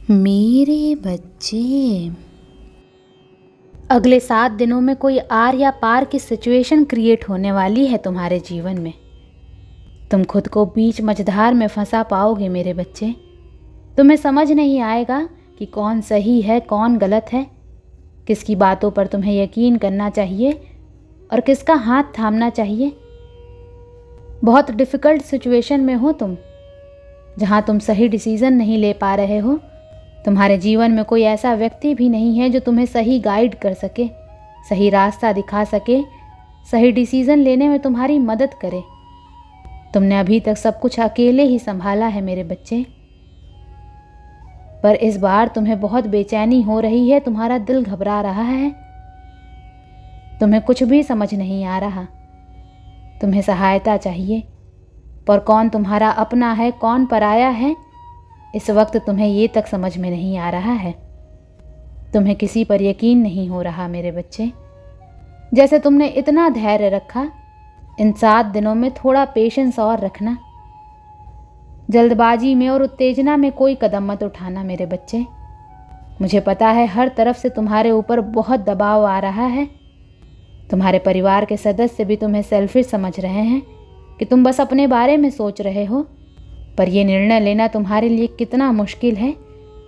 मेरे बच्चे, अगले 7 दिनों में कोई आर या पार की सिचुएशन क्रिएट होने वाली है तुम्हारे जीवन में। तुम खुद को बीच मझधार में फंसा पाओगे मेरे बच्चे। तुम्हें समझ नहीं आएगा कि कौन सही है कौन गलत है, किसकी बातों पर तुम्हें यकीन करना चाहिए और किसका हाथ थामना चाहिए। बहुत डिफ़िकल्ट सिचुएशन में हो तुम, जहाँ तुम सही डिसीज़न नहीं ले पा रहे हो। तुम्हारे जीवन में कोई ऐसा व्यक्ति भी नहीं है जो तुम्हें सही गाइड कर सके, सही रास्ता दिखा सके, सही डिसीज़न लेने में तुम्हारी मदद करे। तुमने अभी तक सब कुछ अकेले ही संभाला है मेरे बच्चे, पर इस बार तुम्हें बहुत बेचैनी हो रही है, तुम्हारा दिल घबरा रहा है, तुम्हें कुछ भी समझ नहीं आ रहा। तुम्हें सहायता चाहिए, पर कौन तुम्हारा अपना है कौन पराया है, इस वक्त तुम्हें ये तक समझ में नहीं आ रहा है। तुम्हें किसी पर यकीन नहीं हो रहा मेरे बच्चे। जैसे तुमने इतना धैर्य रखा, इन 7 दिनों में थोड़ा पेशेंस और रखना। जल्दबाजी में और उत्तेजना में कोई कदम मत उठाना मेरे बच्चे। मुझे पता है हर तरफ से तुम्हारे ऊपर बहुत दबाव आ रहा है। तुम्हारे परिवार के सदस्य भी तुम्हें सेल्फिश समझ रहे हैं कि तुम बस अपने बारे में सोच रहे हो, पर यह निर्णय लेना तुम्हारे लिए कितना मुश्किल है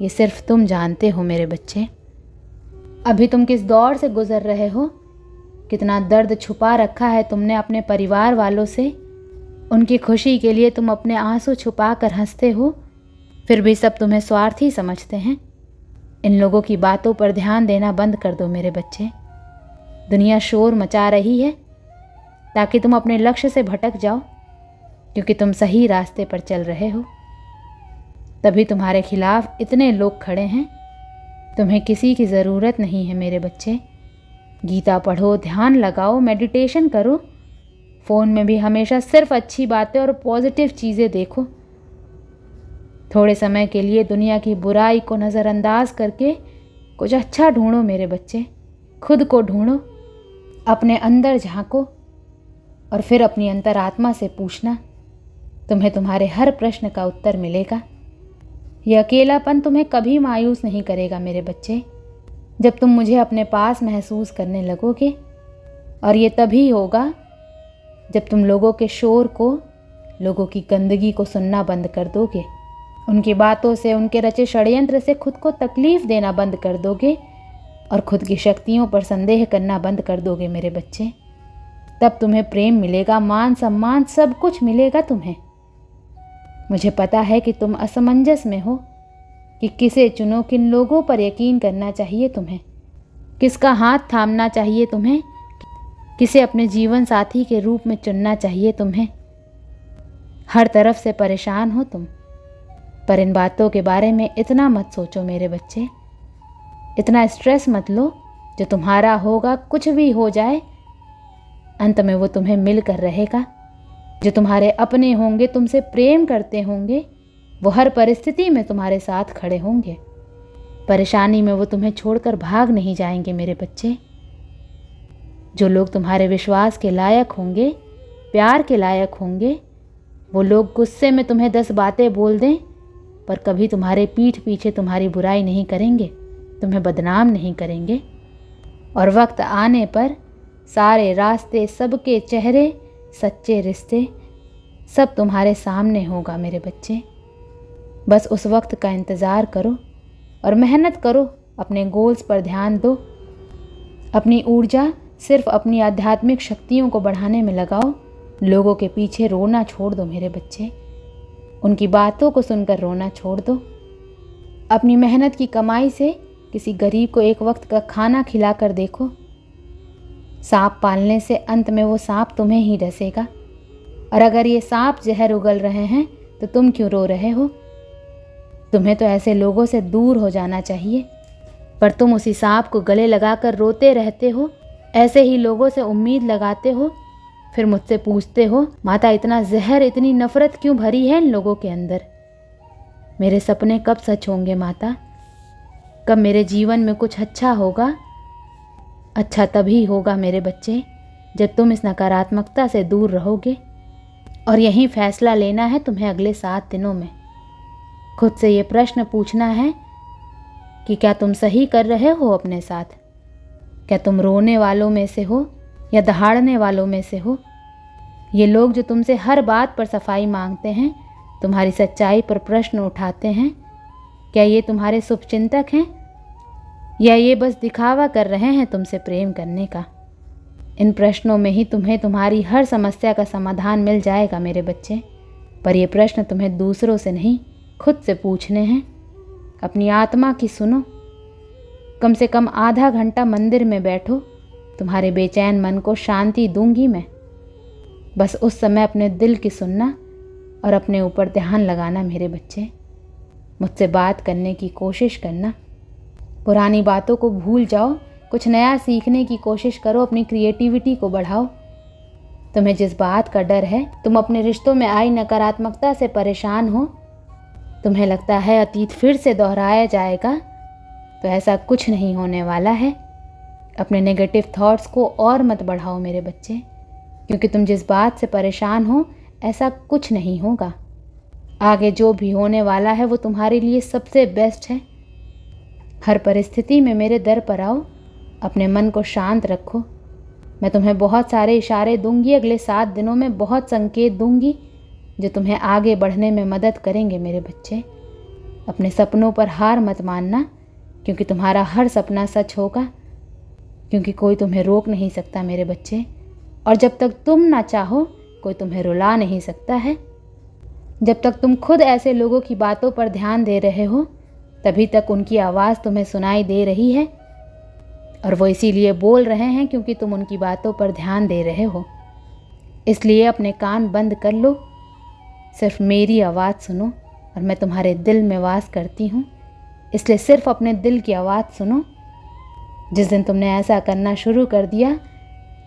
ये सिर्फ तुम जानते हो मेरे बच्चे। अभी तुम किस दौर से गुजर रहे हो, कितना दर्द छुपा रखा है तुमने अपने परिवार वालों से। उनकी खुशी के लिए तुम अपने आंसू छुपा कर हंसते हो, फिर भी सब तुम्हें स्वार्थी समझते हैं। इन लोगों की बातों पर ध्यान देना बंद कर दो मेरे बच्चे। दुनिया शोर मचा रही है ताकि तुम अपने लक्ष्य से भटक जाओ, क्योंकि तुम सही रास्ते पर चल रहे हो। तभी तुम्हारे खिलाफ इतने लोग खड़े हैं। तुम्हें किसी की ज़रूरत नहीं है मेरे बच्चे। गीता पढ़ो, ध्यान लगाओ, मेडिटेशन करो। फ़ोन में भी हमेशा सिर्फ अच्छी बातें और पॉजिटिव चीज़ें देखो। थोड़े समय के लिए दुनिया की बुराई को नज़रअंदाज करके कुछ अच्छा ढूंढो मेरे बच्चे। खुद को ढूंढो, अपने अंदर झांको और फिर अपनी अंतरात्मा से पूछना। तुम्हें तुम्हारे हर प्रश्न का उत्तर मिलेगा। यह अकेलापन तुम्हें कभी मायूस नहीं करेगा मेरे बच्चे। जब तुम मुझे अपने पास महसूस करने लगोगे, और ये तभी होगा जब तुम लोगों के शोर को, लोगों की गंदगी को सुनना बंद कर दोगे, उनकी बातों से, उनके रचे षड्यंत्र से खुद को तकलीफ देना बंद कर दोगे और खुद की शक्तियों पर संदेह करना बंद कर दोगे मेरे बच्चे। तब तुम्हें प्रेम मिलेगा, मान सम्मान, सब कुछ मिलेगा तुम्हें। मुझे पता है कि तुम असमंजस में हो कि किसे चुनो, किन लोगों पर यकीन करना चाहिए तुम्हें, किसका हाथ थामना चाहिए तुम्हें, किसे अपने जीवन साथी के रूप में चुनना चाहिए तुम्हें। हर तरफ से परेशान हो तुम, पर इन बातों के बारे में इतना मत सोचो मेरे बच्चे। इतना स्ट्रेस मत लो। जो तुम्हारा होगा, कुछ भी हो जाए, अंत में वो तुम्हें मिल कर रहेगा। जो तुम्हारे अपने होंगे, तुमसे प्रेम करते होंगे, वो हर परिस्थिति में तुम्हारे साथ खड़े होंगे। परेशानी में वो तुम्हें छोड़कर भाग नहीं जाएंगे मेरे बच्चे। जो लोग तुम्हारे विश्वास के लायक होंगे, प्यार के लायक होंगे, वो लोग गुस्से में तुम्हें 10 बातें बोल दें, पर कभी तुम्हारे पीठ पीछे तुम्हारी बुराई नहीं करेंगे, तुम्हें बदनाम नहीं करेंगे। और वक्त आने पर सारे रास्ते, सबके चेहरे, सच्चे रिश्ते, सब तुम्हारे सामने होगा मेरे बच्चे। बस उस वक्त का इंतज़ार करो और मेहनत करो। अपने गोल्स पर ध्यान दो। अपनी ऊर्जा सिर्फ अपनी आध्यात्मिक शक्तियों को बढ़ाने में लगाओ। लोगों के पीछे रोना छोड़ दो मेरे बच्चे। उनकी बातों को सुनकर रोना छोड़ दो। अपनी मेहनत की कमाई से किसी गरीब को एक वक्त का खाना खिलाकर देखो। सांप पालने से अंत में वो सांप तुम्हें ही डसेगा। और अगर ये सांप जहर उगल रहे हैं तो तुम क्यों रो रहे हो? तुम्हें तो ऐसे लोगों से दूर हो जाना चाहिए, पर तुम उसी सांप को गले लगाकर रोते रहते हो। ऐसे ही लोगों से उम्मीद लगाते हो, फिर मुझसे पूछते हो, माता इतना जहर, इतनी नफरत क्यों भरी है इन लोगों के अंदर? मेरे सपने कब सच होंगे माता? कब मेरे जीवन में कुछ अच्छा होगा? अच्छा तभी होगा मेरे बच्चे जब तुम इस नकारात्मकता से दूर रहोगे। और यही फैसला लेना है तुम्हें अगले 7 दिनों में। खुद से ये प्रश्न पूछना है कि क्या तुम सही कर रहे हो अपने साथ? क्या तुम रोने वालों में से हो या दहाड़ने वालों में से हो? ये लोग जो तुमसे हर बात पर सफाई मांगते हैं, तुम्हारी सच्चाई पर प्रश्न उठाते हैं, क्या ये तुम्हारे शुभचिंतक हैं या ये बस दिखावा कर रहे हैं तुमसे प्रेम करने का? इन प्रश्नों में ही तुम्हें तुम्हारी हर समस्या का समाधान मिल जाएगा मेरे बच्चे। पर ये प्रश्न तुम्हें दूसरों से नहीं, खुद से पूछने हैं। अपनी आत्मा की सुनो। कम से कम आधा घंटा मंदिर में बैठो, तुम्हारे बेचैन मन को शांति दूंगी मैं। बस उस समय अपने दिल की सुनना और अपने ऊपर ध्यान लगाना मेरे बच्चे। मुझसे बात करने की कोशिश करना। पुरानी बातों को भूल जाओ, कुछ नया सीखने की कोशिश करो, अपनी क्रिएटिविटी को बढ़ाओ। तुम्हें जिस बात का डर है, तुम अपने रिश्तों में आई नकारात्मकता से परेशान हो, तुम्हें लगता है अतीत फिर से दोहराया जाएगा, तो ऐसा कुछ नहीं होने वाला है। अपने नेगेटिव थॉट्स को और मत बढ़ाओ मेरे बच्चे, क्योंकि तुम जिस बात से परेशान हो ऐसा कुछ नहीं होगा। आगे जो भी होने वाला है वो तुम्हारे लिए सबसे बेस्ट है। हर परिस्थिति में मेरे दर पर आओ, अपने मन को शांत रखो। मैं तुम्हें बहुत सारे इशारे दूंगी, अगले 7 दिनों में बहुत संकेत दूंगी जो तुम्हें आगे बढ़ने में मदद करेंगे मेरे बच्चे। अपने सपनों पर हार मत मानना, क्योंकि तुम्हारा हर सपना सच होगा, क्योंकि कोई तुम्हें रोक नहीं सकता मेरे बच्चे। और जब तक तुम ना चाहो, कोई तुम्हें रुला नहीं सकता है। जब तक तुम खुद ऐसे लोगों की बातों पर ध्यान दे रहे हो, तभी तक उनकी आवाज़ तुम्हें सुनाई दे रही है। और वो इसीलिए बोल रहे हैं क्योंकि तुम उनकी बातों पर ध्यान दे रहे हो। इसलिए अपने कान बंद कर लो, सिर्फ मेरी आवाज़ सुनो। और मैं तुम्हारे दिल में वास करती हूँ, इसलिए सिर्फ अपने दिल की आवाज़ सुनो। जिस दिन तुमने ऐसा करना शुरू कर दिया,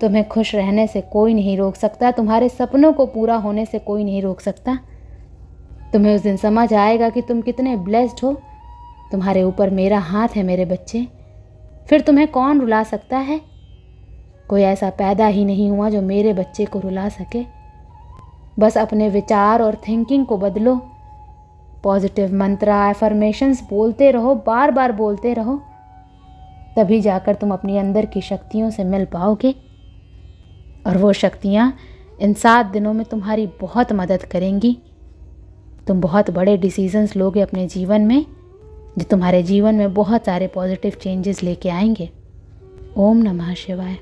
तुम्हें खुश रहने से कोई नहीं रोक सकता, तुम्हारे सपनों को पूरा होने से कोई नहीं रोक सकता। तुम्हें उस दिन समझ आएगा कि तुम कितने ब्लेस्ड हो। तुम्हारे ऊपर मेरा हाथ है मेरे बच्चे। फिर तुम्हें कौन रुला सकता है? कोई ऐसा पैदा ही नहीं हुआ जो मेरे बच्चे को रुला सके। बस अपने विचार और थिंकिंग को बदलो। पॉजिटिव मंत्रा, एफर्मेशंस बोलते रहो, बार बार बोलते रहो। तभी जाकर तुम अपनी अंदर की शक्तियों से मिल पाओगे। और वो शक्तियाँ इन 7 दिनों में तुम्हारी बहुत मदद करेंगी। तुम बहुत बड़े डिसीजंस लोगे अपने जीवन में, जो तुम्हारे जीवन में बहुत सारे पॉजिटिव चेंजेस लेके आएंगे। ओम नमः शिवाय।